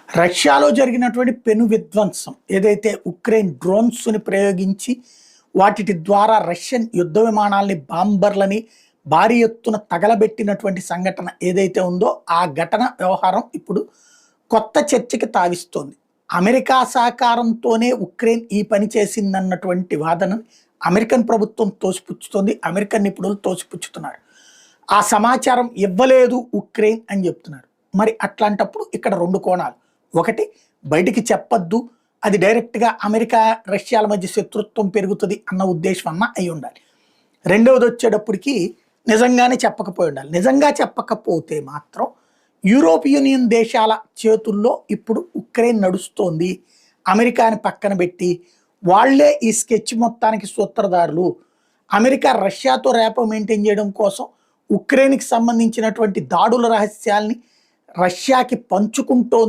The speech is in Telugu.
రష్యాలో జరిగినటువంటి పెను విధ్వంసం ఏదైతే ఉక్రెయిన్ డ్రోన్స్ని ప్రయోగించి వాటి ద్వారా రష్యన్ యుద్ధ విమానాల్ని బాంబర్లని భారీ ఎత్తున తగలబెట్టినటువంటి సంఘటన ఏదైతే ఉందో ఆ ఘటన వ్యవహారం ఇప్పుడు కొత్త చర్చకి తావిస్తోంది. అమెరికా సహకారంతోనే ఉక్రెయిన్ ఈ పని చేసిందన్నటువంటి వాదనని అమెరికన్ ప్రభుత్వం తోసిపుచ్చుతోంది. అమెరికన్ నిపుణులు తోసిపుచ్చుతున్నారు. ఆ సమాచారం ఇవ్వలేదు ఉక్రెయిన్ అని చెప్తున్నారు. మరి అట్లాంటప్పుడు ఇక్కడ రెండు కోణాలు. ఒకటి, బయటికి చెప్పద్దు, అది డైరెక్ట్గా అమెరికా రష్యాల మధ్య శత్రుత్వం పెరుగుతుంది అన్న ఉద్దేశం అన్న అయి ఉండాలి. రెండవది వచ్చేటప్పటికి నిజంగానే చెప్పకపోయి ఉండాలి. నిజంగా చెప్పకపోతే మాత్రం యూరోప్ యూనియన్ దేశాల చేతుల్లో ఇప్పుడు ఉక్రెయిన్ నడుస్తోంది. అమెరికాని పక్కన పెట్టి వాళ్లే ఈ స్కెచ్ మొత్తానికి సూత్రధారులు. అమెరికా రష్యాతో రేపో మెయింటైన్ చేయడం కోసం ఉక్రెయిన్కి సంబంధించినటువంటి దాడుల రహస్యాల్ని రష్యాకి పంచుకుంటోంది.